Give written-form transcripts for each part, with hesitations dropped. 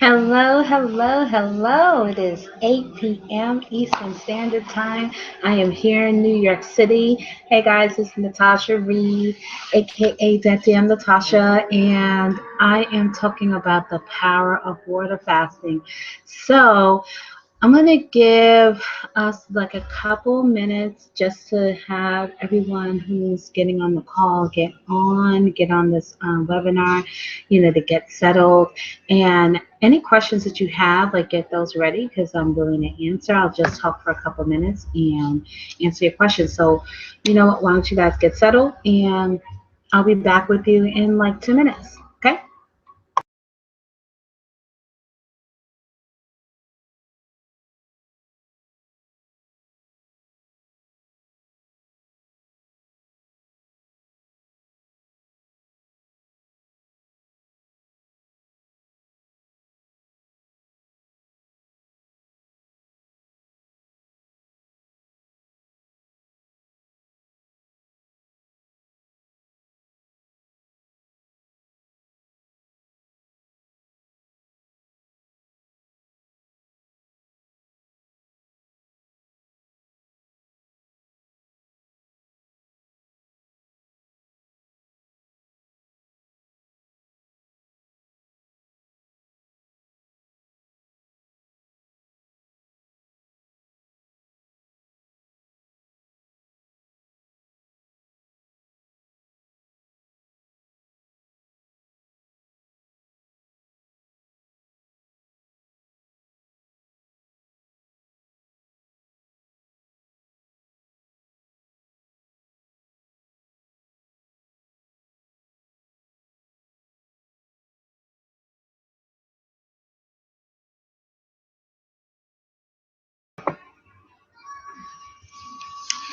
Hello, hello, hello. It is 8 p.m. Eastern Standard Time. I am here in New York City. Hey guys, it's Natasha Reed, aka That Damn Natasha, and I am talking about the power of water fasting. So, I'm going to give us like a couple minutes just to have everyone who's getting on the call get on this webinar, to get settled. And any questions that you have, like get those ready because I'm willing to answer. I'll just talk for a couple minutes and answer your questions. So, you know what? Why don't you guys get settled and I'll be back with you in like 2 minutes. Okay?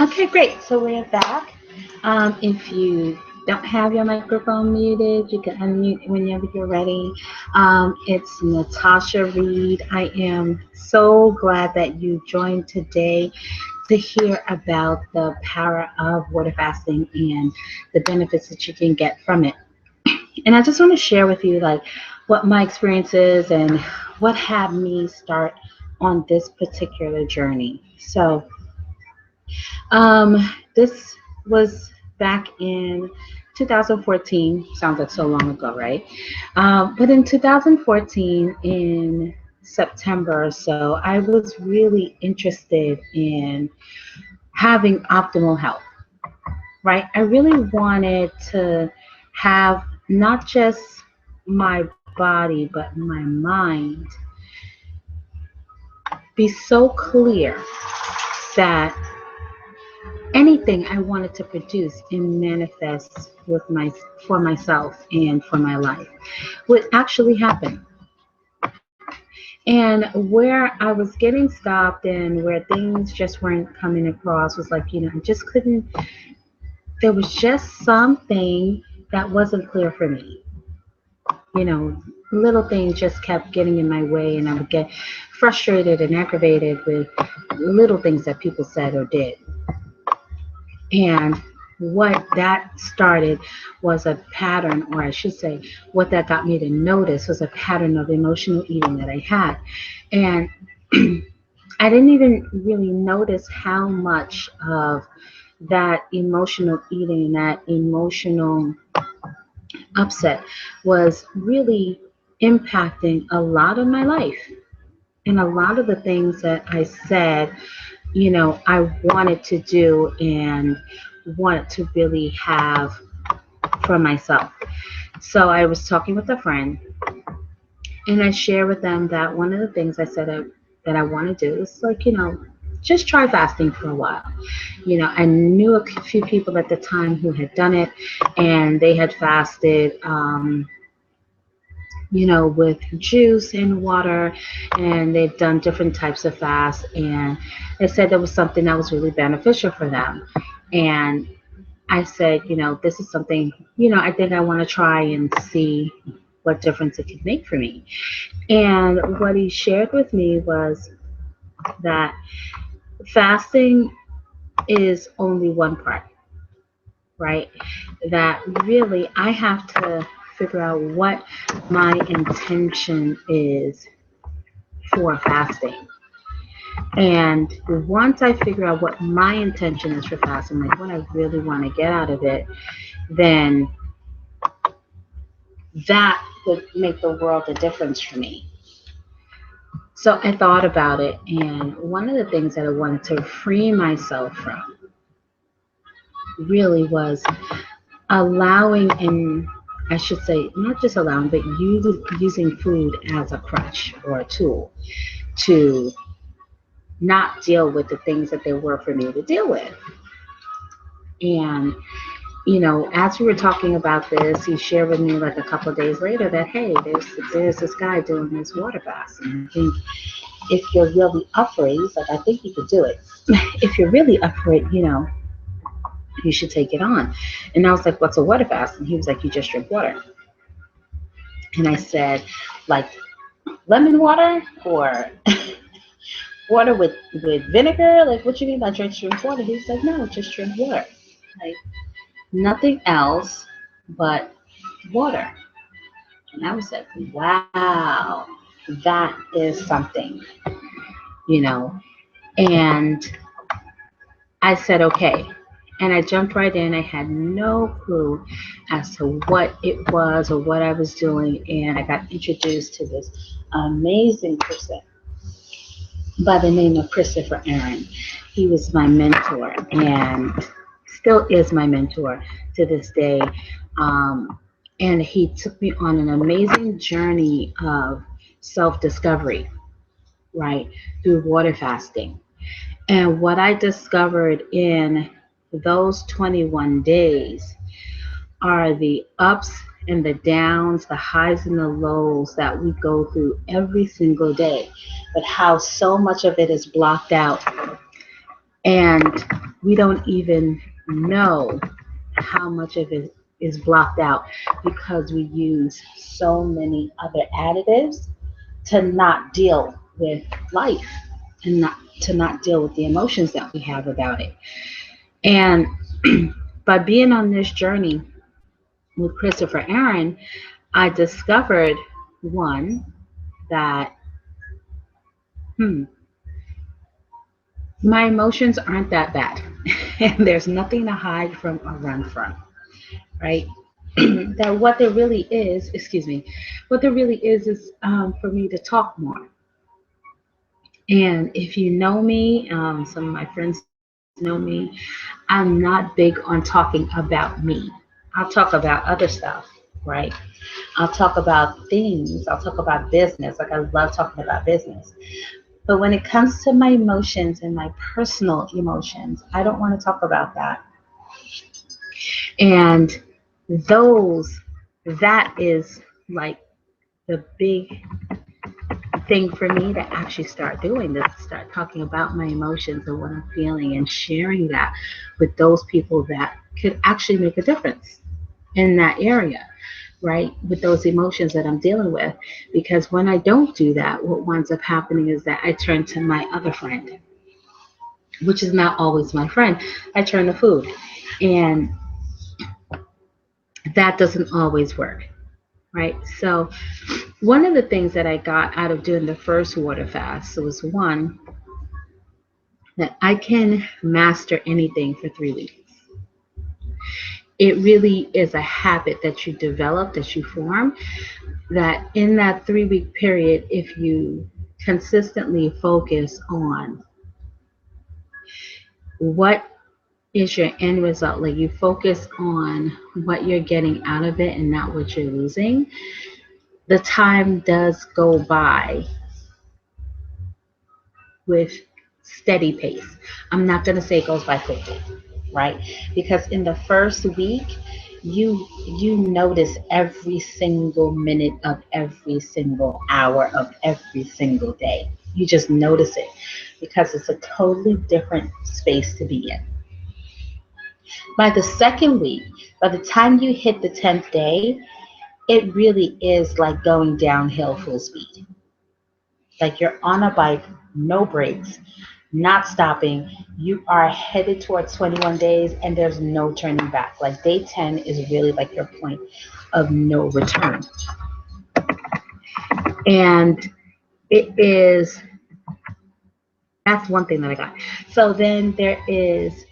Okay, great. So we're back. If you don't have your microphone muted, you can unmute whenever you're ready. It's Natasha Reed. I am so glad that you joined today to hear about the power of water fasting and the benefits that you can get from it. And I just want to share with you like what my experience is and what had me start on this particular journey. So this was back in 2014. Sounds like so long ago, right? But in 2014, in September or so, I was really interested in having optimal health, right? I really wanted to have not just my body, but my mind be so clear that anything I wanted to produce and manifest with my for myself and for my life would actually happen. And where I was getting stopped and where things just weren't coming across was like, I just couldn't, there was just something that wasn't clear for me. You know, little things just kept getting in my way, and I would get frustrated and aggravated with little things that people said or did. And what that started was a pattern, or I should say, what that got me to notice was a pattern of emotional eating that I had. And I didn't even really notice how much of that emotional eating, that emotional upset was really impacting a lot of my life. And a lot of the things that I said, I wanted to do and wanted to really have for myself. So I was talking with a friend and I shared with them that one of the things I said that I want to do is like, just try fasting for a while. I knew a few people at the time who had done it and they had fasted, with juice and water, and they've done different types of fasts. And they said that was something that was really beneficial for them. And I said, this is something, I think I want to try and see what difference it could make for me. And what he shared with me was that fasting is only one part, right? That really I have to figure out what my intention is for fasting. And once I figure out what my intention is for fasting, like what I really want to get out of it, then that would make the world a difference for me. So I thought about it, and one of the things that I wanted to free myself from really was allowing, and I should say, not just allowing, but using food as a crutch or a tool to not deal with the things that there were for me to deal with. And as we were talking about this, he shared with me like a couple of days later that, hey, there's this guy doing this water fast, and I think if you're really up for it, he's like, I think you could do it. If you're really up for it, you should take it on. And I was like, what's a water fast? And he was like, you just drink water. And I said, like lemon water or water with vinegar? Like, what you mean by drink water? He was like, no, just drink water. Like, nothing else but water. And I was like, wow, that is something, you know. And I said, okay. And I jumped right in. I had no clue as to what it was or what I was doing. And I got introduced to this amazing person by the name of Christopher Aaron. He was my mentor and still is my mentor to this day. And he took me on an amazing journey of self-discovery, right, through water fasting. And what I discovered in those 21 days are the ups and the downs, the highs and the lows that we go through every single day, but how so much of it is blocked out. And we don't even know how much of it is blocked out because we use so many other additives to not deal with life and not deal with the emotions that we have about it. And by being on this journey with Christopher Aaron, I discovered one that my emotions aren't that bad, and there's nothing to hide from or run from, right? That what there really is, what there really is for me to talk more. And if you know me, some of my friends know me, I'm not big on talking about me. I'll talk about other stuff, right? I'll talk about things. I'll talk about business. Like, I love talking about business. But when it comes to my emotions and my personal emotions, I don't want to talk about that. And those, that is like the big thing for me to actually start doing this, start talking about my emotions and what I'm feeling and sharing that with those people that could actually make a difference in that area, right? With those emotions that I'm dealing with. Because when I don't do that, what winds up happening is that I turn to my other friend, which is not always my friend. I turn to food. And that doesn't always work, right? So one of the things that I got out of doing the first water fast was, one, that I can master anything for 3 weeks. It really is a habit that you develop, that you form, that in that 3 week period, if you consistently focus on what is your end result, like you focus on what you're getting out of it and not what you're losing, the time does go by with steady pace. I'm not going to say it goes by quickly, right? Because in the first week, you notice every single minute of every single hour of every single day. You just notice it because it's a totally different space to be in. By the second week, by the time you hit the 10th day, it really is like going downhill full speed. Like you're on a bike, no brakes, not stopping. You are headed towards 21 days and there's no turning back. Like day 10 is really like your point of no return. And it is, that's one thing that I got. So then there is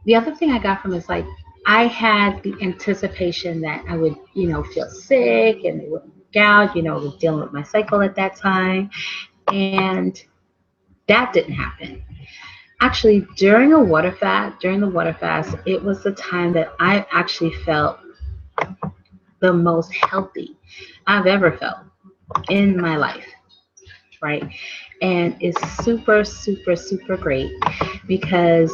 the other thing I got from is like I had the anticipation that I would, feel sick and it would gouge, I was dealing with my cycle at that time. And that didn't happen. Actually, during the water fast, it was the time that I actually felt the most healthy I've ever felt in my life, right? And it's super, super, super great because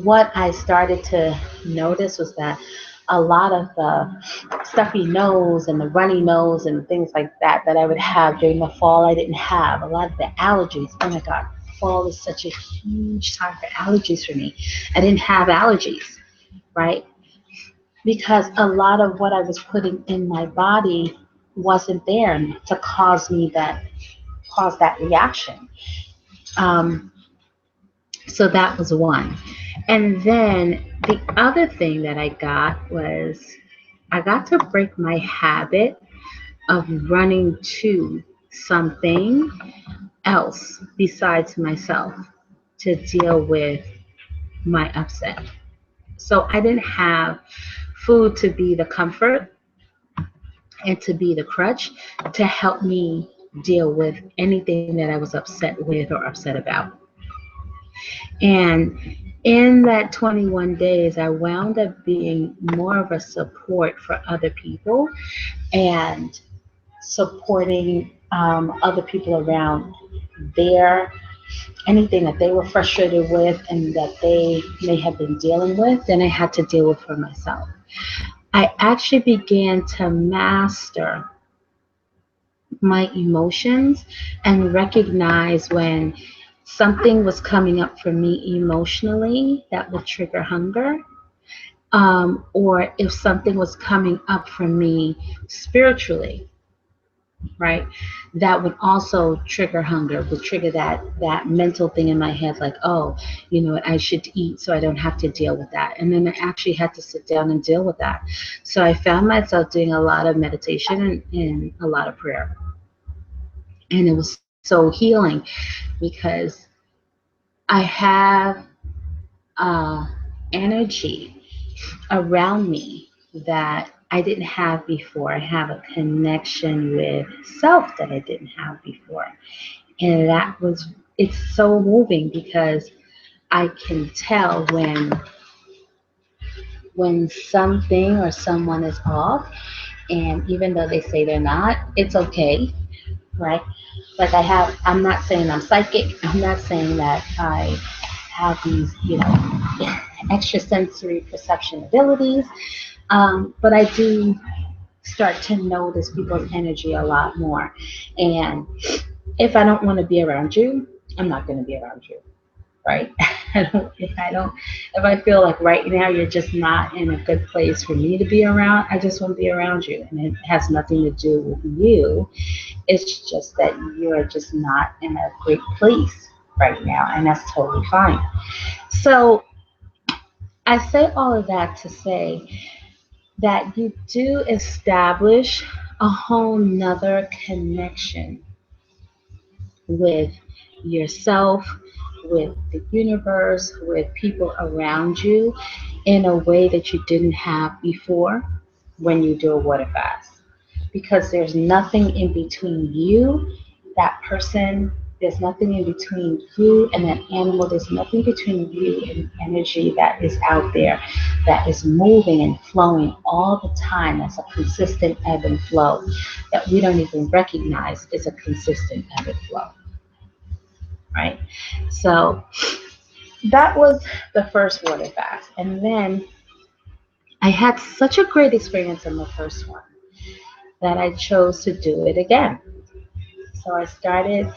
what I started to notice was that a lot of the stuffy nose and the runny nose and things like that that I would have during the fall, I didn't have. A lot of the allergies, oh my God, fall is such a huge time for allergies for me. I didn't have allergies, right? Because a lot of what I was putting in my body wasn't there to cause that reaction. Um, so that was one. And then the other thing that I got was I got to break my habit of running to something else besides myself to deal with my upset. So I didn't have food to be the comfort and to be the crutch to help me deal with anything that I was upset with or upset about. And in that 21 days, I wound up being more of a support for other people and supporting other people around their anything that they were frustrated with and that they may have been dealing with, then I had to deal with for myself. I actually began to master my emotions and recognize when something was coming up for me emotionally that would trigger hunger, or if something was coming up for me spiritually, right? That would also trigger hunger, would trigger that mental thing in my head, like, oh, you know what, I should eat so I don't have to deal with that. And then I actually had to sit down and deal with that. So I found myself doing a lot of meditation and a lot of prayer. And it was so healing because I have energy around me that I didn't have before. I have a connection with self that I didn't have before. And it's so moving because I can tell when something or someone is off, and even though they say they're not, it's okay, right? Like I'm not saying I'm psychic. I'm not saying that I have these, extrasensory perception abilities. But I do start to notice people's energy a lot more. And if I don't want to be around you, I'm not going to be around you, right? If I feel like right now you're just not in a good place for me to be around, I just won't be around you. And it has nothing to do with you. It's just that you're just not in a great place right now, and that's totally fine. So I say all of that to say that you do establish a whole nother connection with yourself, with the universe, with people around you in a way that you didn't have before when you do a water fast. Because there's nothing in between you, that person, there's nothing in between you and that animal, there's nothing between you and energy that is out there that is moving and flowing all the time. That's a consistent ebb and flow that we don't even recognize is a consistent ebb and flow, right? So that was the first water fast. And then I had such a great experience in the first one that I chose to do it again. So I started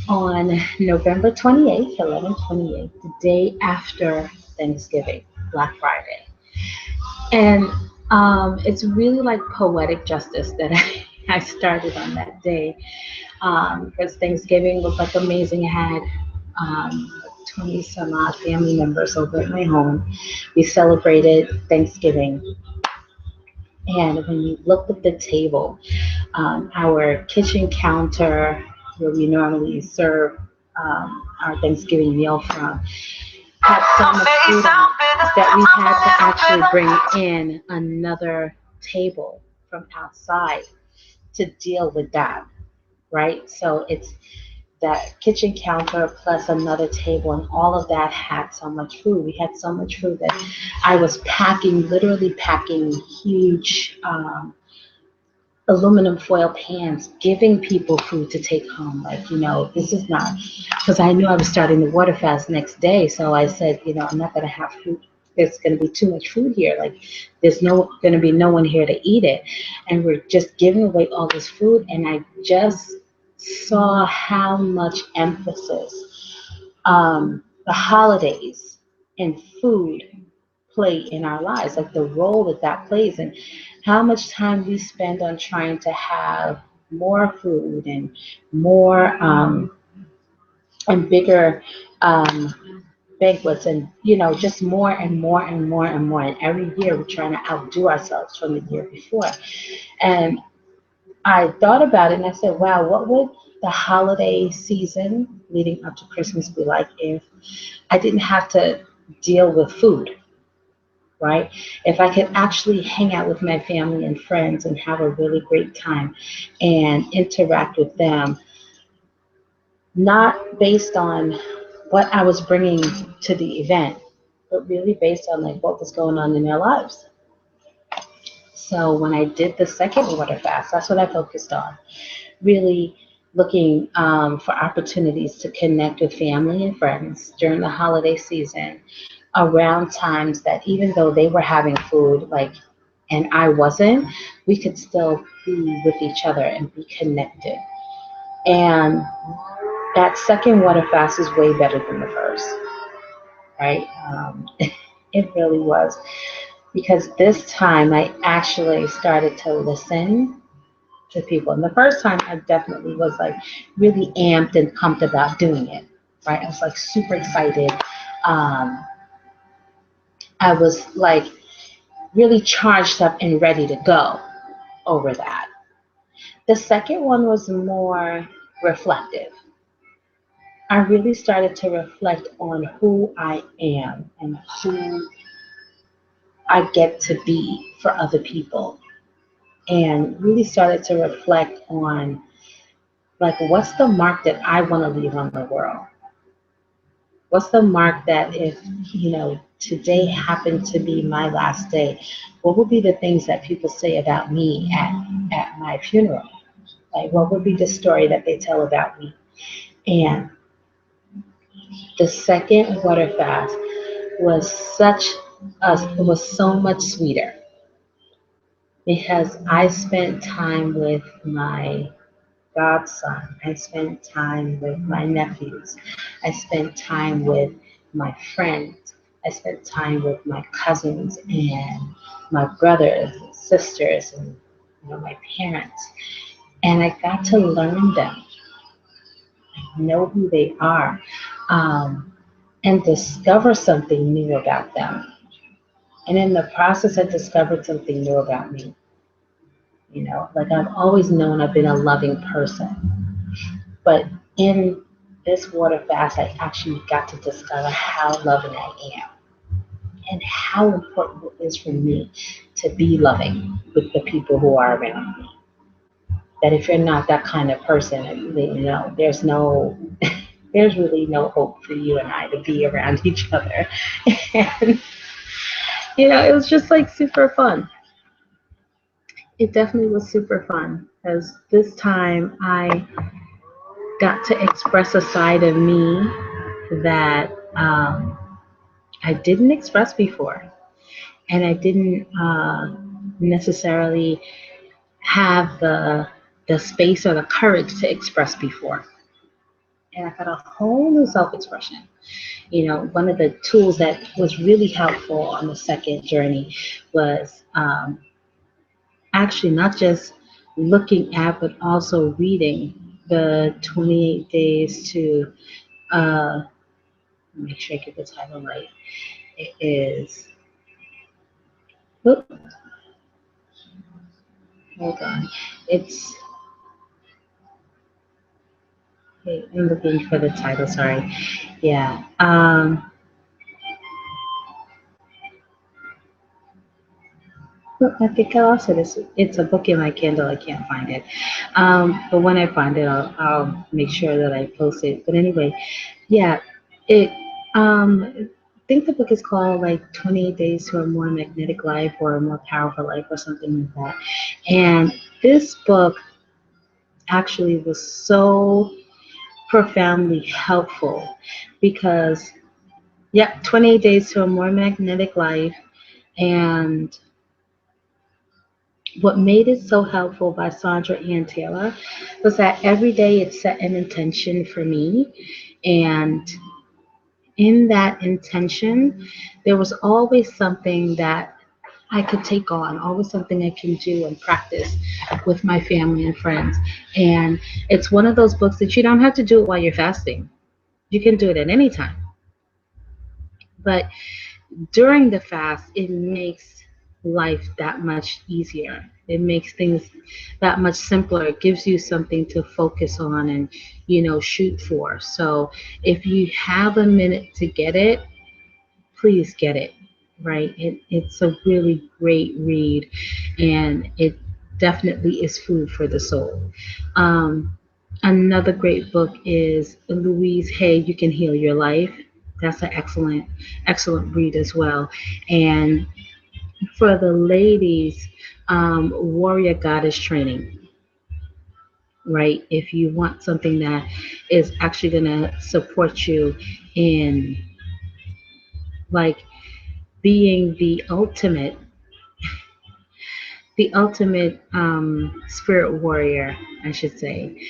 on November 28th, 11/28, the day after Thanksgiving, Black Friday. And it's really like poetic justice that I I started on that day because Thanksgiving was like amazing. I had 20 some odd family members over at my home. We celebrated Thanksgiving. And when you looked at the table, our kitchen counter, where we normally serve our Thanksgiving meal from, had so much food on it that we had to actually bring in another table from outside to deal with that, right? So it's that kitchen counter plus another table, and all of that had so much food. We had so much food that I was packing, literally packing huge aluminum foil pans, giving people food to take home. Like, this is not, because I knew I was starting the water fast next day. So I said, I'm not going to have food. There's going to be too much food here. Like, there's going to be no one here to eat it. And we're just giving away all this food. And I just saw how much emphasis the holidays and food play in our lives, like the role that that plays, and how much time we spend on trying to have more food and more and bigger um, banquets, and just more and more and more and more. And every year we're trying to outdo ourselves from the year before. And I thought about it and I said, wow, what would the holiday season leading up to Christmas be like if I didn't have to deal with food? Right? If I could actually hang out with my family and friends and have a really great time and interact with them, not based on what I was bringing to the event, but really based on like what was going on in their lives. So when I did the second water fast, that's what I focused on. Really looking for opportunities to connect with family and friends during the holiday season around times that even though they were having food, like, and I wasn't, we could still be with each other and be connected. And that second water fast is way better than the first, right? It really was, because this time I actually started to listen to people. And the first time I definitely was like really amped and pumped about doing it, right? I was like super excited. Um, I was like really charged up and ready to go over that. The second one was more reflective. I really started to reflect on who I am and who I get to be for other people, and really started to reflect on like what's the mark that I want to leave on the world? What's the mark that if, today happened to be my last day, what would be the things that people say about me at my funeral? Like, what would be the story that they tell about me? And the second water fast was was so much sweeter because I spent time with my godson. I spent time with my nephews. I spent time with my friends. I spent time with my cousins and my brothers and sisters and my parents. And I got to learn them, know who they are, um, and discover something new about them. And in the process, I discovered something new about me. Like I've always known I've been a loving person. But in this water fast, I actually got to discover how loving I am and how important it is for me to be loving with the people who are around me. That if you're not that kind of person, there's no, there's really no hope for you and I to be around each other. And, it was just like super fun. It definitely was super fun because this time I got to express a side of me that I didn't express before, and I didn't necessarily have the space or the courage to express before. And I got a whole new self-expression. One of the tools that was really helpful on the second journey was actually not just looking at, but also reading the 28 days to, uh, make sure I get the title right. It is, oop, hold on. It's, wait, I'm looking for the title, sorry. Yeah. Well, I think I lost it. It's a book in my Kindle. I can't find it. But when I find it, I'll make sure that I post it. But anyway, yeah, it. I think the book is called like 28 Days to a More Magnetic Life or a More Powerful Life or something like that. And this book actually was so profoundly helpful because, yeah, 28 Days to a More Magnetic Life. And what made it so helpful by Sandra Ann Taylor was that every day it set an intention for me. And in that intention, there was always something that I could take on, always something I can do and practice with my family and friends. And it's one of those books that you don't have to do it while you're fasting. You can do it at any time. But during the fast, it makes life that much easier. It makes things that much simpler. It gives you something to focus on and, shoot for. So if you have a minute to get it, please get it, right? It's a really great read, and it definitely is food for the soul. Um, Another great book is Louise Hay, You Can Heal Your Life. That's an excellent, excellent read as well. And for the ladies, Warrior Goddess Training, right? If you want something that is actually going to support you in like being the ultimate spirit warrior, I should say,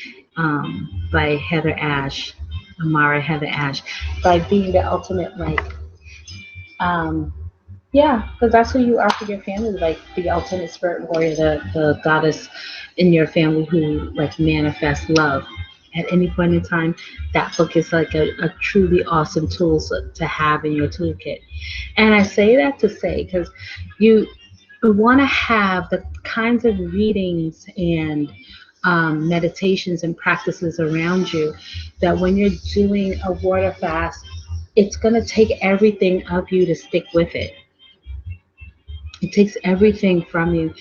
by Heather Ash, Amara Heather Ash, by being the ultimate um, yeah, because that's who you are for your family, like the ultimate spirit warrior, the goddess in your family who like manifests love. At any point in time, that book is like a truly awesome tool to have in your toolkit. And I say that to say because you want to have the kinds of readings and meditations and practices around you that when you're doing a water fast, it's going to take everything of you to stick with it. It takes everything from you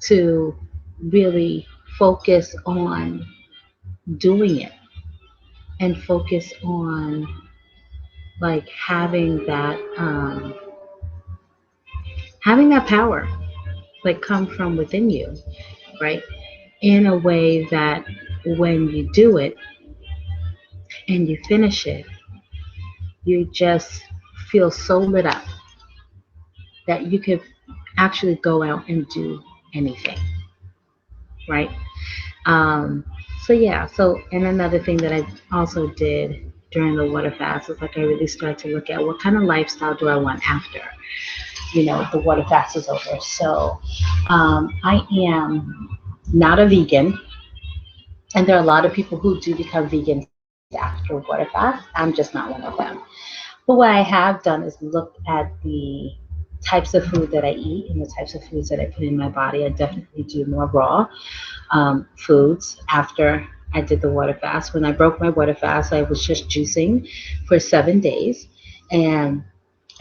to really focus on doing it and focus on like having that power like come from within you, right? In a way that when you do it and you finish it, you just feel so lit up that you could actually go out and do anything, right? Um, so yeah, and another thing that I also did during the water fast is like I really started to look at what kind of lifestyle do I want after, the water fast is over. So I am not a vegan, and there are a lot of people who do become vegans after water fast. I'm just not one of them. But what I have done is looked at the types of food that I eat and the types of foods that I put in my body. I definitely do more raw foods after I did the water fast. When I broke my water fast, I was just juicing for 7 days. And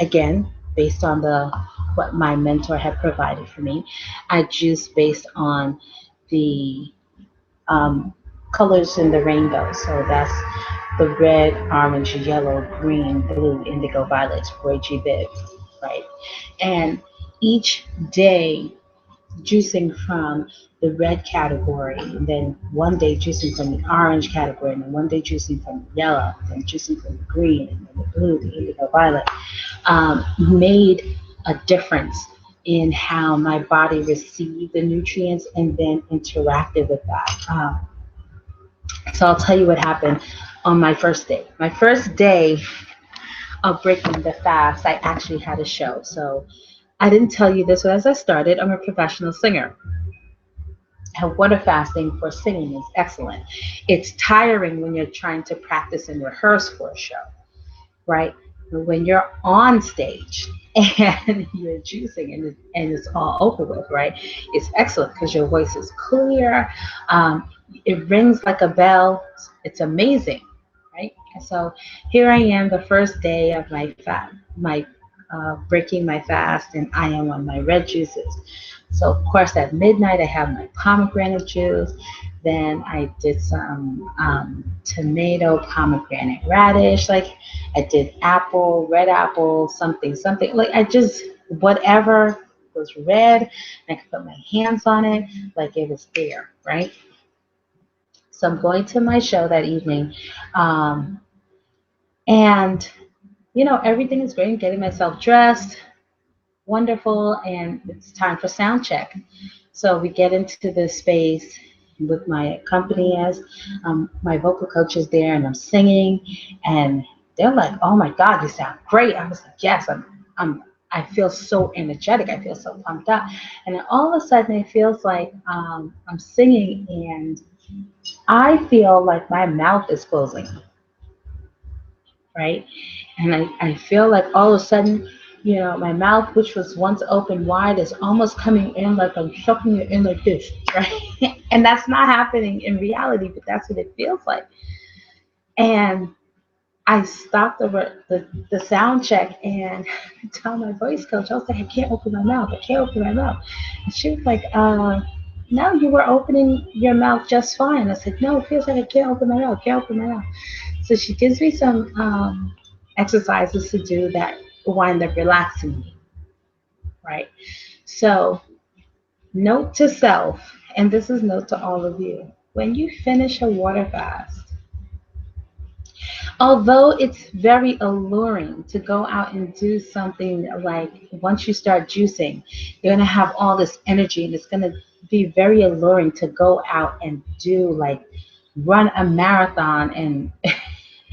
again, based on the what my mentor had provided for me, I juiced based on the um, colors in the rainbow. So that's the red, orange, yellow, green, blue, indigo, violet, Roy G. Biv, right? And each day juicing from the red category, and then one day juicing from the orange category, and then one day juicing from the yellow, then juicing from the green, and then the blue, the indigo, violet, made a difference in how my body received the nutrients and then interacted with that. So I'll tell you what happened on my first day. My first day of breaking the fast, I actually had a show. So I didn't tell you this, but as I started, I'm a professional singer. And water fasting for singing is excellent. It's tiring when you're trying to practice and rehearse for a show, right? But when you're on stage and you're juicing and it's all over with, right? It's excellent because your voice is clear. Um, it rings like a bell. It's amazing, right? And so here I am, the first day of my breaking my fast, and I am on my red juices. So of course at midnight I have my pomegranate juice. Then I did some tomato, pomegranate, radish. Like I did apple, red apple, something, something. Like I just whatever was red, I could put my hands on it, like it was there, right? So I'm going to my show that evening, um, and everything is great. Getting myself dressed, wonderful, and it's time for sound check. So we get into this space with my company as my vocal coach is there, and I'm singing, and they're like, "Oh my God, you sound great!" I was like, "Yes, I feel so energetic. I feel so pumped up." And then all of a sudden, it feels like I'm singing, and I feel like my mouth is closing, right? And I feel like all of a sudden, my mouth, which was once open wide, is almost coming in like I'm sucking it in like this, right? And that's not happening in reality, but that's what it feels like. And I stopped the sound check and I tell my voice coach, I was like, I can't open my mouth. I can't open my mouth. And she was like, no, you were opening your mouth just fine. I said, no, it feels like I can't open my mouth. I can't open my mouth. So she gives me some exercises to do that wind up relaxing me, right? So, note to self, and this is note to all of you. When you finish a water fast, although it's very alluring to go out and do something like once you start juicing, you're going to have all this energy and it's going to be very alluring to go out and do like run a marathon and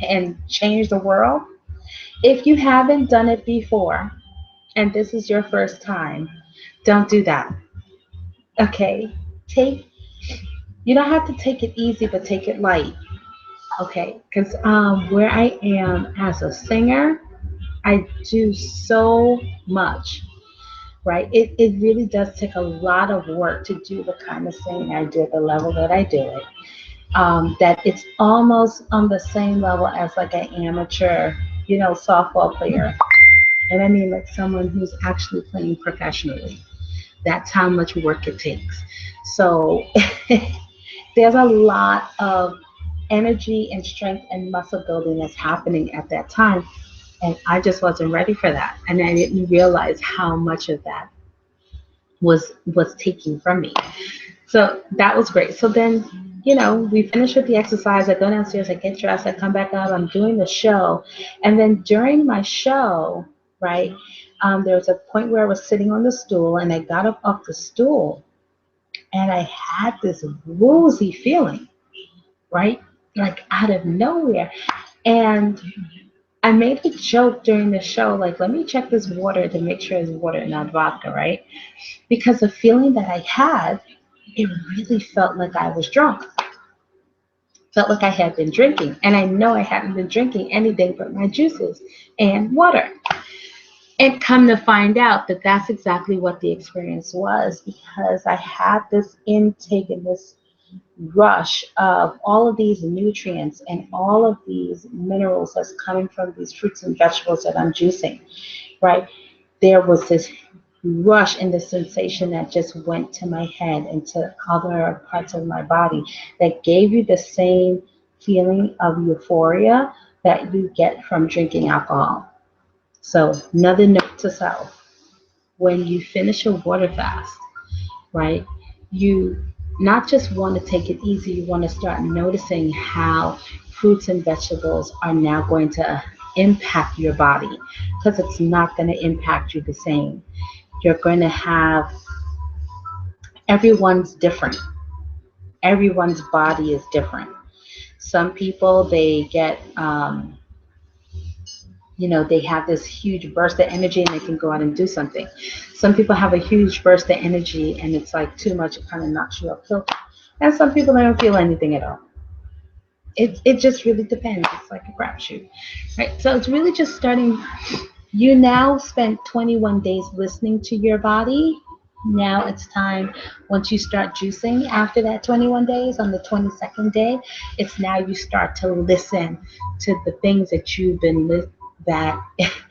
and change the world. If you haven't done it before and this is your first time, don't do that. Okay? Take You don't have to take it easy, but take it light. Okay? Because where I am as a singer, I do so much, right? It really does take a lot of work to do the kind of singing I do at the level that I do it. That it's almost on the same level as like an amateur, softball player. And I mean like someone who's actually playing professionally. That's how much work it takes. So there's a lot of energy and strength and muscle building that's happening at that time. And I just wasn't ready for that. And I didn't realize how much of that was taken from me. So that was great. So then, we finish with the exercise. I go downstairs, I get dressed, I come back up, I'm doing the show. And then during my show, right, there was a point where I was sitting on the stool and I got up off the stool and I had this woozy feeling, right? Like out of nowhere. And I made a joke during the show, like, let me check this water to make sure it's water, not vodka, right? Because the feeling that I had, it really felt like I was drunk. Felt like I had been drinking. And I know I hadn't been drinking anything but my juices and water. And come to find out that that's exactly what the experience was because I had this intake and this rush of all of these nutrients and all of these minerals that's coming from these fruits and vegetables that I'm juicing, right? There was this rush and the sensation that just went to my head and to other parts of my body that gave you the same feeling of euphoria that you get from drinking alcohol. So, another note to self when you finish a water fast, right? You not just want to take it easy, you want to start noticing how fruits and vegetables are now going to impact your body because it's not going to impact you the same. You're going to have everyone's different. Everyone's body is different. Some people they get they have this huge burst of energy and they can go out and do something. Some people have a huge burst of energy and it's like too much, it kind of knocks you off kilter. And some people don't feel anything at all. It just really depends. It's like a crapshoot, right? So it's really just starting. You now spent 21 days listening to your body. Now it's time, once you start juicing after that 21 days, on the 22nd day, it's now you start to listen to the things that that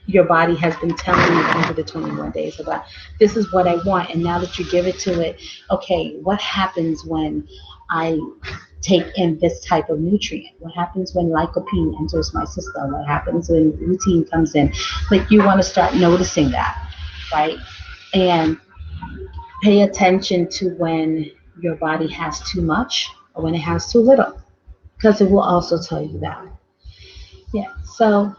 your body has been telling you over the 21 days about, this is what I want. And now that you give it to it, okay, what happens when I take in this type of nutrient? What happens when lycopene enters my system? What happens when lutein comes in? Like, you want to start noticing that, right? And pay attention to when your body has too much or when it has too little, because it will also tell you that. Yeah. So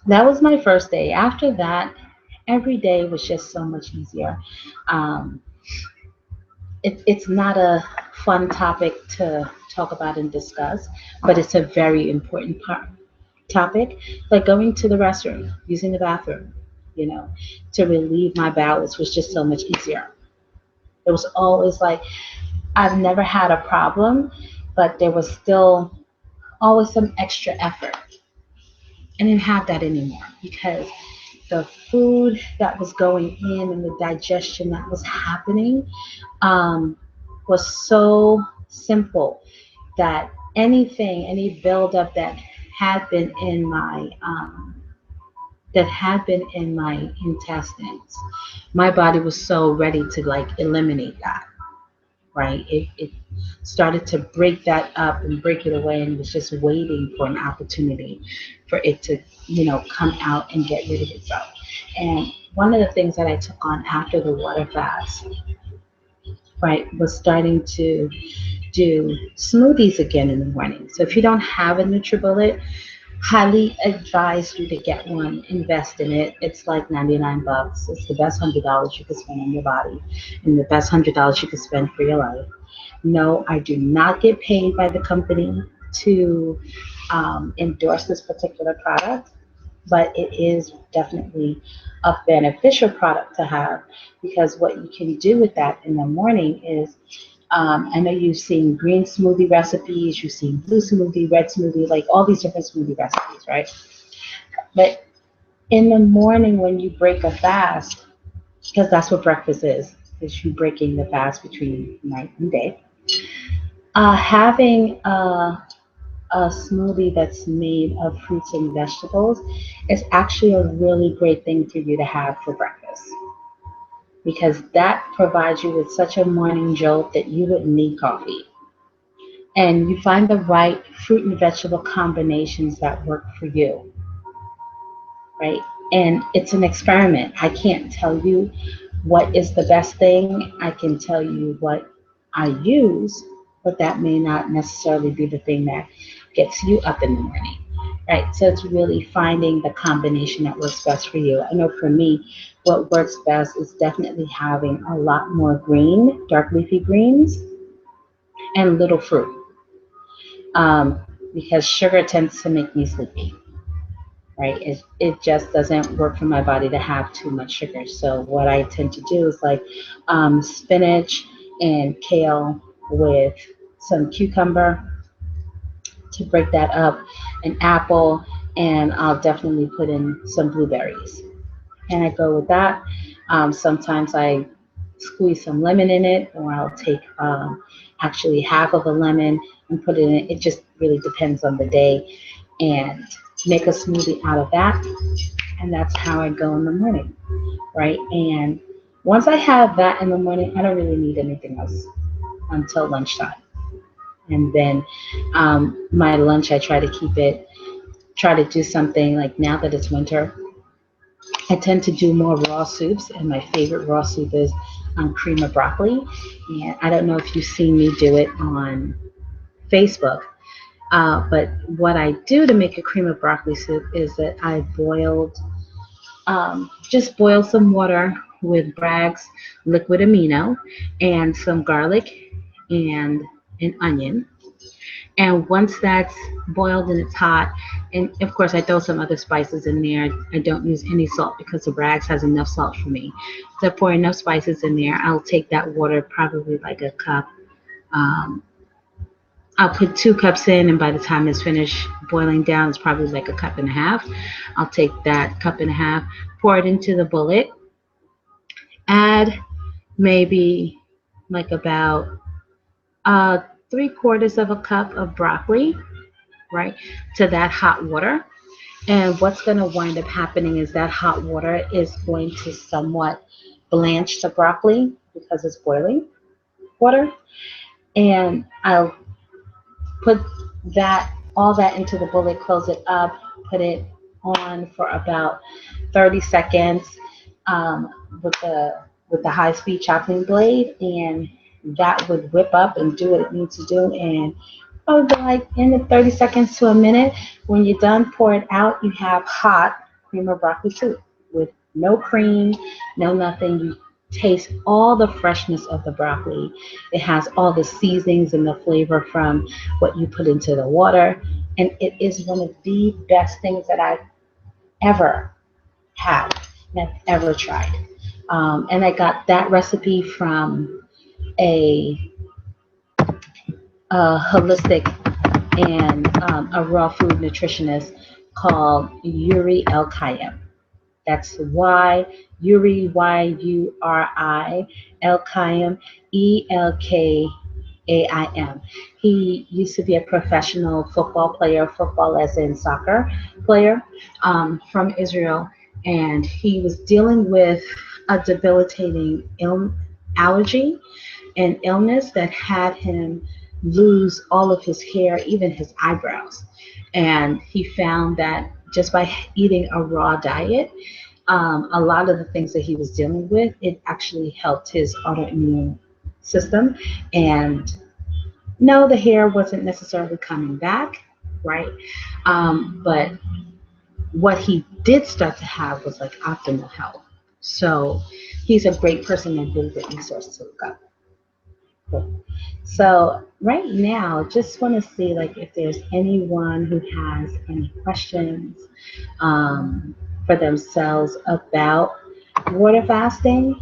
that was my first day. After that, every day was just so much easier. Um, it's not a fun topic to talk about and discuss, but it's a very important topic. Like going to the restroom, using the bathroom, you know, to relieve my bowels was just so much easier. It was always like, I've never had a problem, but there was still always some extra effort. I didn't have that anymore because the food that was going in and the digestion that was happening um, was so simple that any buildup had been in my that had been in my intestines, my body was so ready to like eliminate that. Right? It started to break that up and break it away, and was just waiting for an opportunity for it to, come out and get rid of itself. And one of the things that I took on after the water fast, right, was starting to do smoothies again in the morning. So if you don't have a NutriBullet, highly advise you to get one, invest in it. It's like 99 bucks. It's the best $100 you could spend on your body and the best $100 you could spend for your life. No, I do not get paid by the company to endorse this particular product, but it is definitely a beneficial product to have, because what you can do with that in the morning is, I know you've seen green smoothie recipes, you've seen blue smoothie, red smoothie, like all these different smoothie recipes, right? But in the morning when you break a fast, because that's what breakfast is you breaking the fast between night and day, having a smoothie that's made of fruits and vegetables is actually a really great thing for you to have for breakfast, because that provides you with such a morning jolt that you wouldn't need coffee. And you find the right fruit and vegetable combinations that work for you, right? And it's an experiment. I can't tell you what is the best thing. I can tell you what I use, but that may not necessarily be the thing that gets you up in the morning, right? So it's really finding the combination that works best for you. I know for me, what works best is definitely having a lot more green, dark leafy greens, and little fruit, um, because sugar tends to make me sleepy, right? It just doesn't work for my body to have too much sugar. So what I tend to do is like spinach and kale with some cucumber to break that up, an apple, and I'll definitely put in some blueberries. And I go with that. Sometimes I squeeze some lemon in it, or I'll take actually half of a lemon and put it in. It just really depends on the day, and make a smoothie out of that. And that's how I go in the morning, right? And once I have that in the morning, I don't really need anything else until lunchtime. And then my lunch, I try to do something like, now that it's winter, I tend to do more raw soups, and my favorite raw soup is cream of broccoli. And I don't know if you've seen me do it on Facebook, but what I do to make a cream of broccoli soup is that I just boil some water with Bragg's liquid amino and some garlic and an onion, And once that's boiled and it's hot, and of course I throw some other spices in there. I don't use any salt because the rags has enough salt for me. So I pour enough spices in there. I'll take that water, probably like a cup. Um, I'll put 2 cups in, and by the time it's finished boiling down, it's probably like a cup and a half. I'll take that cup and a half, pour it into the bullet, add maybe like about uh, 3/4 of a cup of broccoli, right, to that hot water. And what's going to wind up happening is that hot water is going to somewhat blanch the broccoli because it's boiling water. And I'll put that all that into the bullet, close it up, put it on for about 30 seconds um, with the high speed chopping blade, and that would whip up and do what it needs to do. And probably like in the 30 seconds to a minute, when you're done, pour it out. You have hot cream of broccoli soup with no cream, no nothing. You taste all the freshness of the broccoli. It has all the seasonings and the flavor from what you put into the water. And it is one of the best things that I've ever had and I've ever tried. And I got that recipe from a, a holistic and a raw food nutritionist called Yuri El Kayem. That's Yuri, El Kayem, Elkaim. He used to be a professional football player, football as in soccer player, from Israel, and he was dealing with a debilitating allergy and illness that had him lose all of his hair, even his eyebrows. And he found that just by eating a raw diet, a lot of the things that he was dealing with, it actually helped his autoimmune system. And no, the hair wasn't necessarily coming back, right? But what he did start to have was like optimal health. So he's a great person and really good resource to look up. Cool. So right now, just want to see like if there's anyone who has any questions for themselves about water fasting,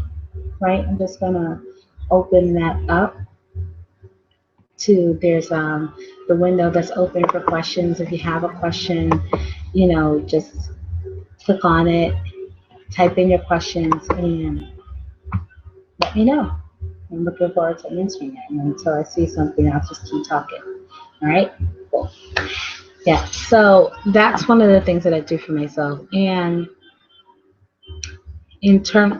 right? I'm just gonna open that up to there's the window that's open for questions. If you have a question, just click on it, type in your questions, and let me know. I'm looking forward to answering it. And until I see something, I'll just keep talking. All right? Cool. Yeah. So that's one of the things that I do for myself. And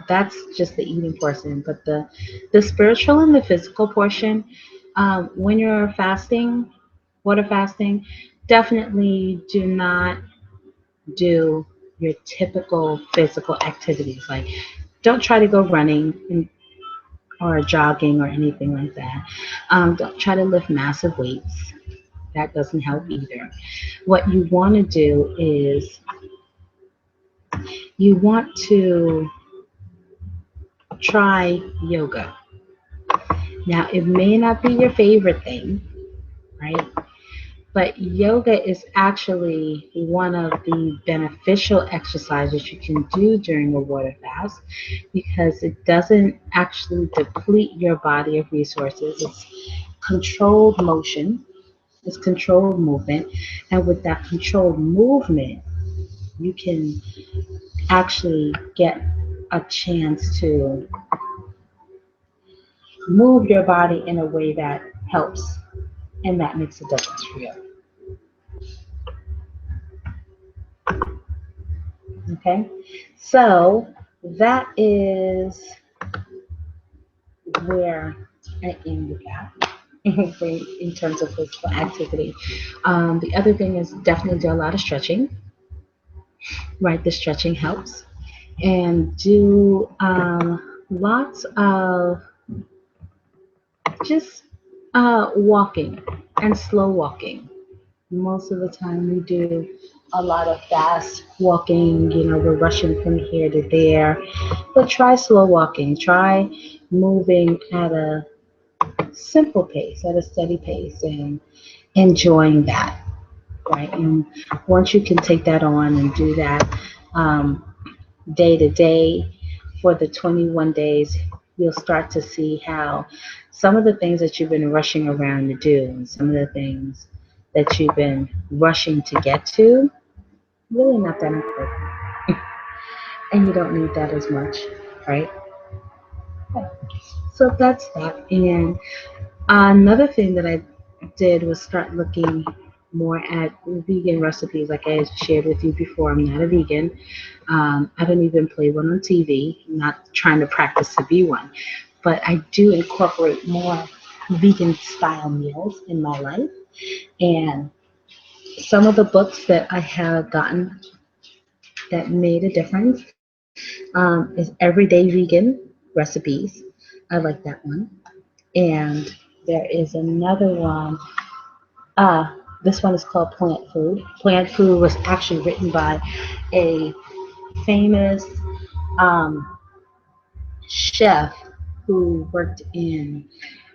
that's just the eating portion. But the spiritual and the physical portion, when you're fasting, water fasting, definitely do not do your typical physical activities. Like, don't try to go running or jogging or anything like that. Don't try to lift massive weights. That doesn't help either. What you want to do is you want to try yoga. Now, it may not be your favorite thing, right? But yoga is actually one of the beneficial exercises you can do during a water fast because it doesn't actually deplete your body of resources. It's controlled motion, it's controlled movement. And with that controlled movement, you can actually get a chance to move your body in a way that helps and that makes a difference for you. Okay, so that is where I am with that in terms of physical activity. The other thing is definitely do a lot of stretching, right? The stretching helps. And do lots of just walking and slow walking. Most of the time we do a lot of fast walking, we're rushing from here to there. But try slow walking. Try moving at a simple pace, at a steady pace, and enjoying that, right? And once you can take that on and do that um, day to day for the 21 days, you'll start to see how some of the things that you've been rushing around to do and some of the things that you've been rushing to get to, really not that important. And you don't need that as much, right? So that's that. And another thing that I did was start looking more at vegan recipes. Like I shared with you before, I'm not a vegan. I don't even play one on TV. I'm not trying to practice to be one, but I do incorporate more vegan style meals in my life. And some of the books that I have gotten that made a difference is Everyday Vegan Recipes. I like that one. And there is another one. This one is called Plant Food. Plant Food was actually written by a famous um, chef who worked in,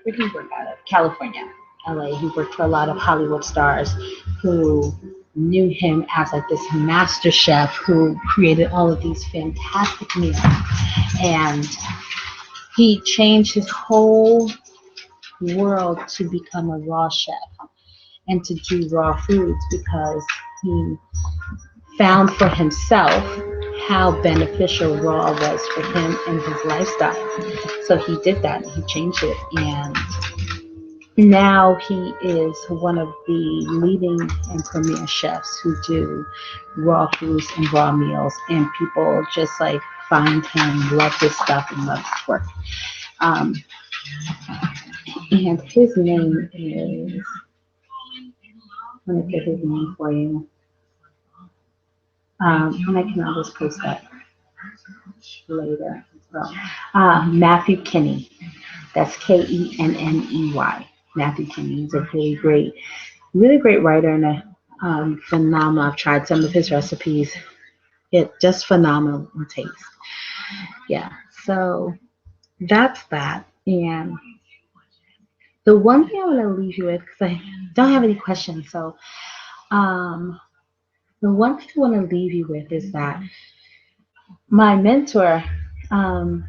where did he work out of? California, LA. He worked for a lot of Hollywood stars who knew him as like this master chef who created all of these fantastic meals. And he changed his whole world to become a raw chef and to do raw foods because he found for himself how beneficial raw was for him and his lifestyle. So he did that and he changed it. And now he is one of the leading and premier chefs who do raw foods and raw meals. And people just like find him, love his stuff, and love his work. Um, and his name is, let me get his name for you. And I can always post that later. So, Matthew Kinney. That's Kenney. Matthew Kinney is a really great writer and a phenomenal. I've tried some of his recipes. It just phenomenal in taste. Yeah. So that's that. And the one thing I want to leave you with, because I don't have any questions, so um, the one thing I want to leave you with is that my mentor, um,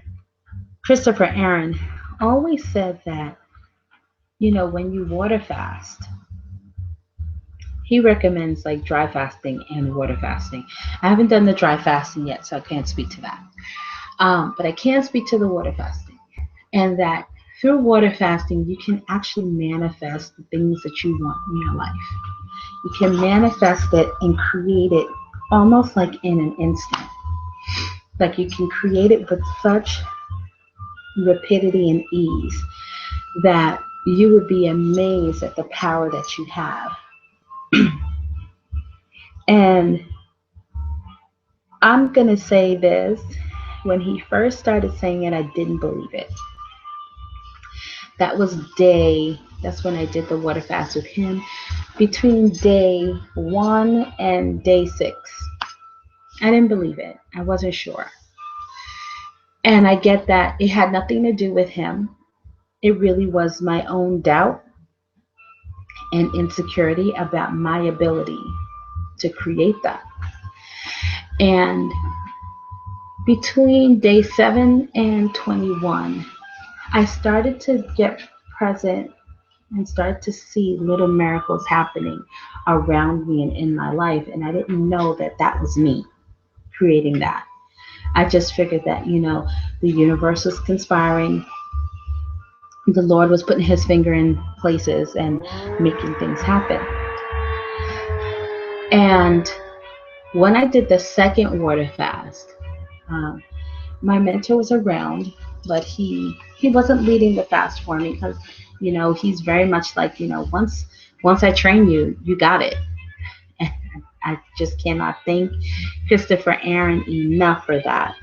Christopher Aaron, always said that, when you water fast, he recommends like dry fasting and water fasting. I haven't done the dry fasting yet, so I can't speak to that. But I can speak to the water fasting. And that through water fasting, you can actually manifest the things that you want in your life. You can manifest it and create it almost like in an instant. Like you can create it with such rapidity and ease that you would be amazed at the power that you have. And I'm going to say this. When he first started saying it, I didn't believe it. That's when I did the water fast with him, between day 1 and day 6. I didn't believe it. I wasn't sure. And I get that it had nothing to do with him. It really was my own doubt and insecurity about my ability to create that. And between day 7 and 21, I started to get present and start to see little miracles happening around me and in my life. And I didn't know that that was me creating that. I just figured that, the universe was conspiring. The Lord was putting his finger in places and making things happen. And when I did the second water fast, um, my mentor was around, but he wasn't leading the fast for me because he's very much like once I train you, you got it. And I just cannot thank Christopher Aaron enough for that,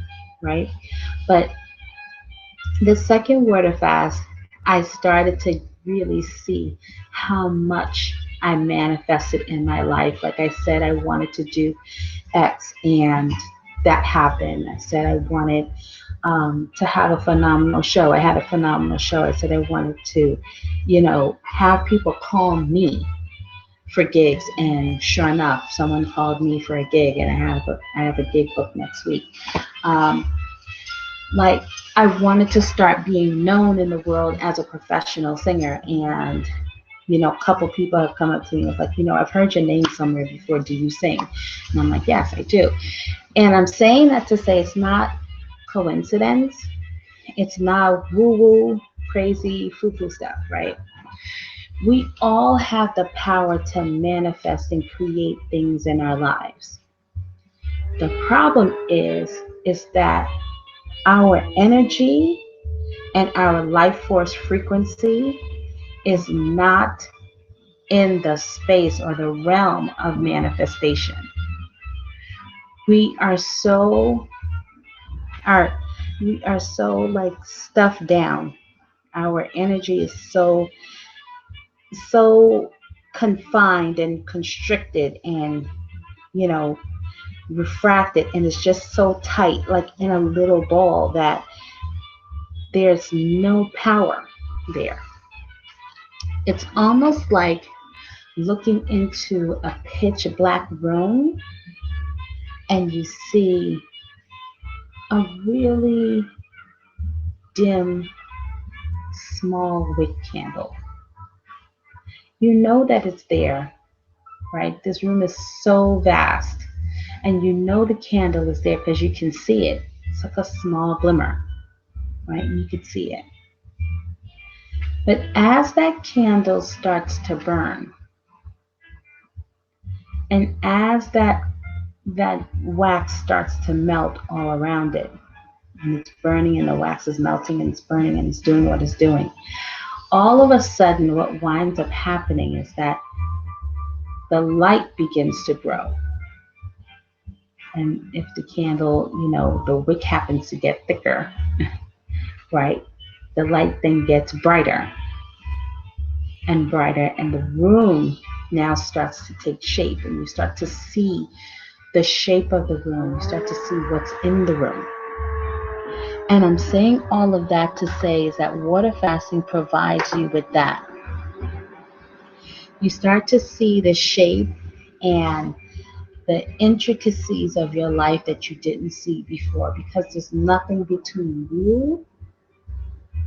right? But the second water fast, I started to really see how much I manifested in my life. Like I said, I wanted to do X, and that happened. I said I wanted to have a phenomenal show. I had a phenomenal show. I said I wanted to, have people call me. for gigs, and sure enough, someone called me for a gig, and I have a gig booked next week. Um, like I wanted to start being known in the world as a professional singer, and a couple people have come up to me and was like, I've heard your name somewhere before. Do you sing? And I'm like, yes, I do. And I'm saying that to say it's not coincidence. It's not woo woo, crazy, foo foo stuff, right? We all have the power to manifest and create things in our lives. The problem is that our energy and our life force frequency is not in the space or the realm of manifestation. We are so are we are so like stuffed down. Our energy is so confined and constricted and you know refracted, and it's just so tight, like in a little ball, that there's no power there. It's almost like looking into a pitch black room and you see a really dim, small wick candle. You know that it's there, right? This room is so vast, and you know the candle is there because you can see it. It's like a small glimmer, right? You can see it. But as that candle starts to burn, and as that wax starts to melt all around it, and it's burning, and the wax is melting, and it's burning, and it's doing what it's doing, all of a sudden what winds up happening is that the light begins to grow. And if the candle, the wick happens to get thicker, right, the light then gets brighter and brighter, and the room now starts to take shape, and you start to see the shape of the room. You start to see what's in the room. And I'm saying all of that to say is that water fasting provides you with that. You start to see the shape and the intricacies of your life that you didn't see before, because there's nothing between you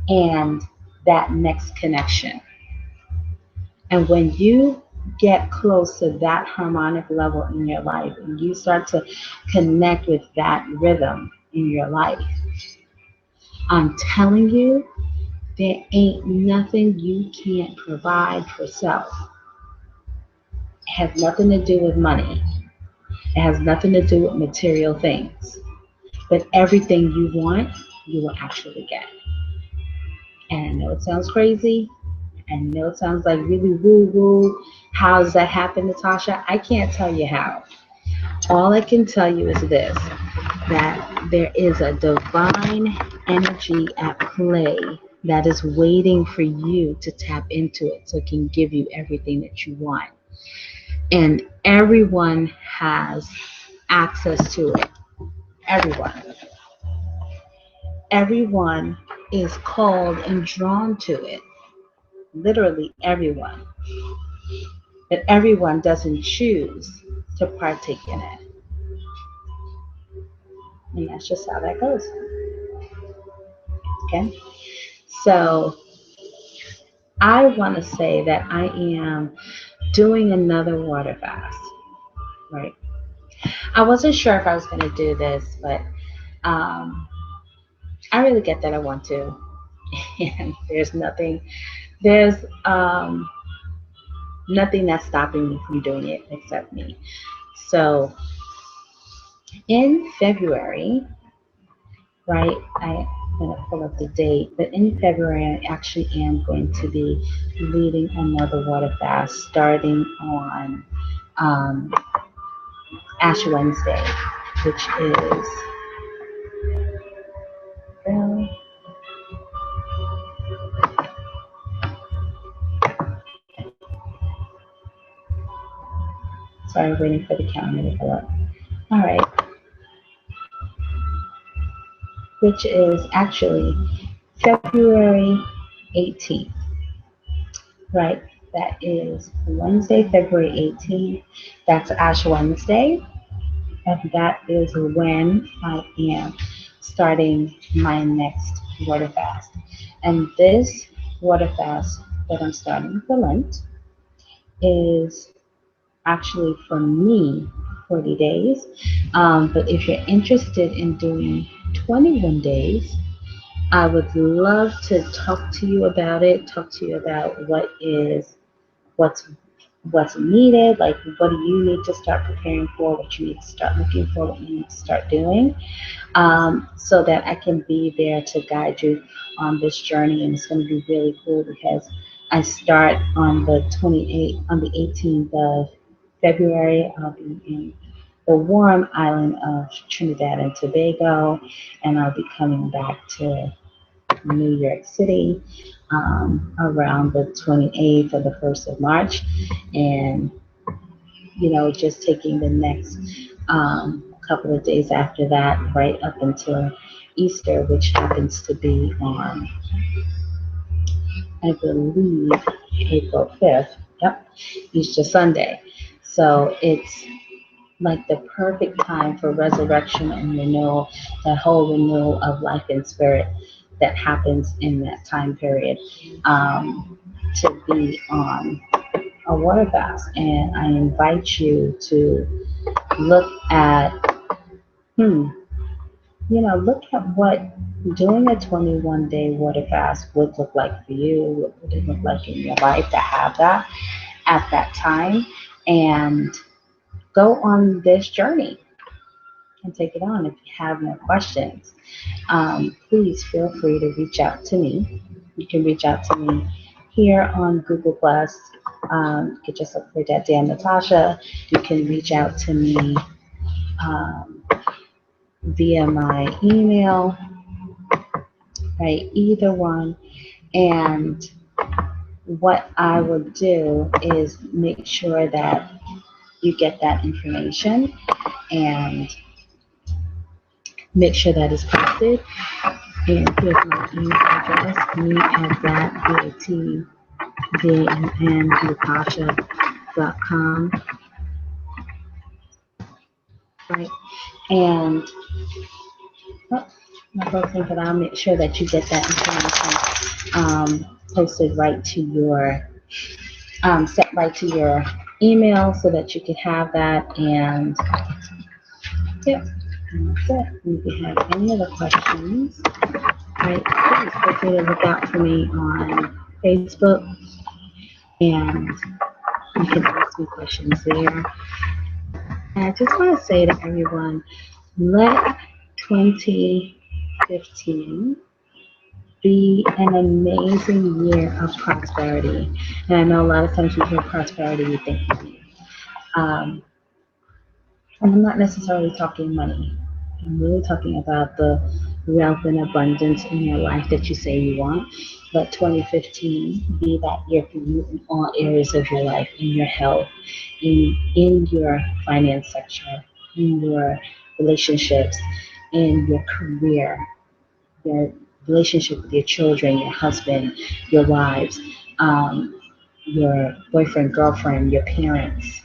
and that next connection. And when you get close to that harmonic level in your life, and you start to connect with that rhythm in your life, I'm telling you, there ain't nothing you can't provide for self. It has nothing to do with money. It has nothing to do with material things. But everything you want, you will actually get. And I know it sounds crazy. I know it sounds like really woo woo. How does that happen, Natasha? I can't tell you how. All I can tell you is this, that there is a divine energy at play that is waiting for you to tap into it so it can give you everything that you want. And everyone has access to it. Everyone. Everyone is called and drawn to it. Literally everyone. But everyone doesn't choose to partake in it. And that's just how that goes. Okay? So I want to say that I am doing another water fast, right? I wasn't sure if I was going to do this, but I really get that I want to. And there's nothing that's stopping me from doing it except me. So in February, right, I'm going to pull up the date, but in February, I actually am going to be leading another water fast starting on Ash Wednesday, which is, well, sorry, waiting for the calendar to pull up. All right, which is actually February 18th, right? That is Wednesday, February 18th. That's Ash Wednesday. And that is when I am starting my next water fast. And this water fast that I'm starting for Lent is actually for me 40 days. But if you're interested in doing 21 days, I would love to talk to you about it, talk to you about what's what's needed, like what do you need to start preparing for, what you need to start looking for, what you need to start doing, so that I can be there to guide you on this journey. And it's going to be really cool because I start on the 28th, on the 18th of February. I'll be in the warm island of Trinidad and Tobago, and I'll be coming back to New York City around the 28th or the 1st of March. And, just taking the next couple of days after that, right up until Easter, which happens to be on, I believe, April 5th. Yep, Easter Sunday. So it's like the perfect time for resurrection and renewal, that whole renewal of life and spirit that happens in that time period, to be on a water fast. And I invite you to look at, hmm, look at what doing a 21-day water fast would look like for you. What would it look like in your life to have that at that time? And go on this journey and take it on. If you have more questions, please feel free to reach out to me. You can reach out to me here on Google Plus. Get yourself for that Dan Natasha. You can reach out to me um, via my email, right? Either one. And what I will do is make sure that you get that information and make sure that it's posted. And here's my email address, me at that, Natasha.com, right? And my folks think that I'll make sure that you get that information posted right to your, set right to your email so that you can have that. And yep, and that's it. And if you have any other questions, right, please feel free to look out for me on Facebook, and you can ask me questions there. And I just want to say to everyone, let 2015 be an amazing year of prosperity. And I know a lot of times you hear prosperity, you think money. Um, and I'm not necessarily talking money. I'm really talking about the wealth and abundance in your life that you say you want. Let 2015 be that year for you in all areas of your life, in your health, in your finance sector, in your relationships, in your career, your relationship with your children, your husband, your wives, um, your boyfriend, girlfriend, your parents,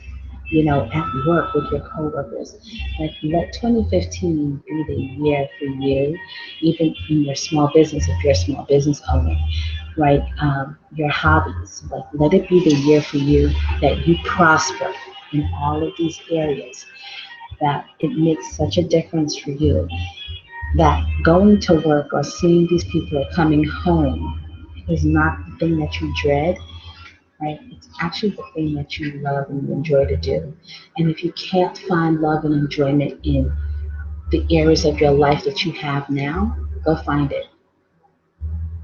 at work with your coworkers. Like, let 2015 be the year for you, even in your small business, if you're a small business owner, right? Your hobbies, like, let it be the year for you that you prosper in all of these areas, that it makes such a difference for you, that going to work or seeing these people or coming home is not the thing that you dread, right? It's actually the thing that you love and you enjoy to do. And if you can't find love and enjoyment in the areas of your life that you have now, go find it.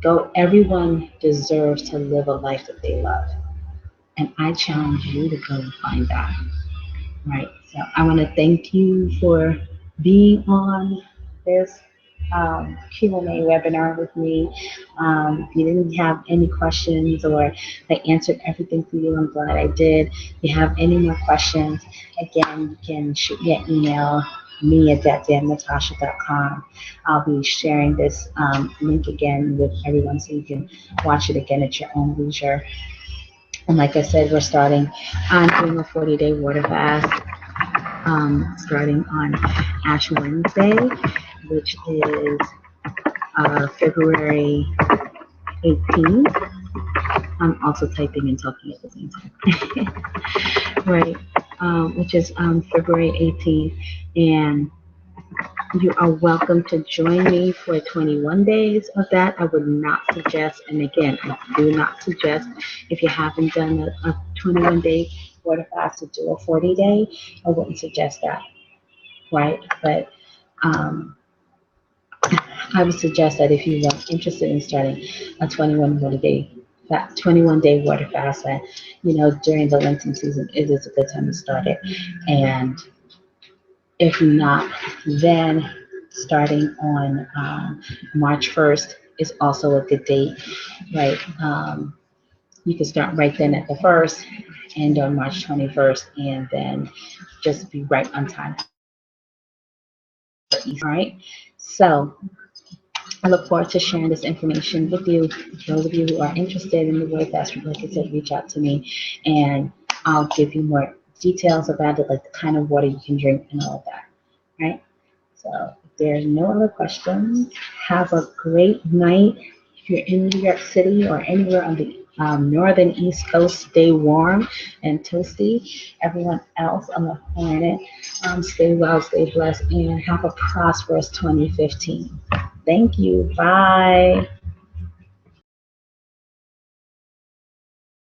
Go, everyone deserves to live a life that they love. And I challenge you to go and find that. Right. So I want to thank you for being on this Q&A webinar with me. If you didn't have any questions or I answered everything for you, I'm glad I did. If you have any more questions, again, you can shoot me an email, me at thatdamnatasha.com. I'll be sharing this link again with everyone so you can watch it again at your own leisure. And like I said, we're starting on doing a 40-day water fast, starting on Ash Wednesday, which is February 18th. I'm also typing and talking at the same time, right? Which is February 18th. And you are welcome to join me for 21 days of that. I would not suggest, and again, I do not suggest if you haven't done a 21-day water fast to do a 40-day. I wouldn't suggest that, right? But I would suggest that if you are interested in starting a 21-day water fast, that during the Lenten season, it is a good time to start it. And if not, then starting on March 1st is also a good date, right? You can start right then at the first and on March 21st, and then just be right on time for Easter. All right. So I look forward to sharing this information with you. Those of you who are interested in the Word Fast, like I said, reach out to me and I'll give you more details about it, like the kind of water you can drink and all of that. Right? So if there's no other questions, have a great night. If you're in New York City or anywhere on the northern East Coast, stay warm and toasty. Everyone else on the planet, stay well, stay blessed, and have a prosperous 2015. Thank you. Bye.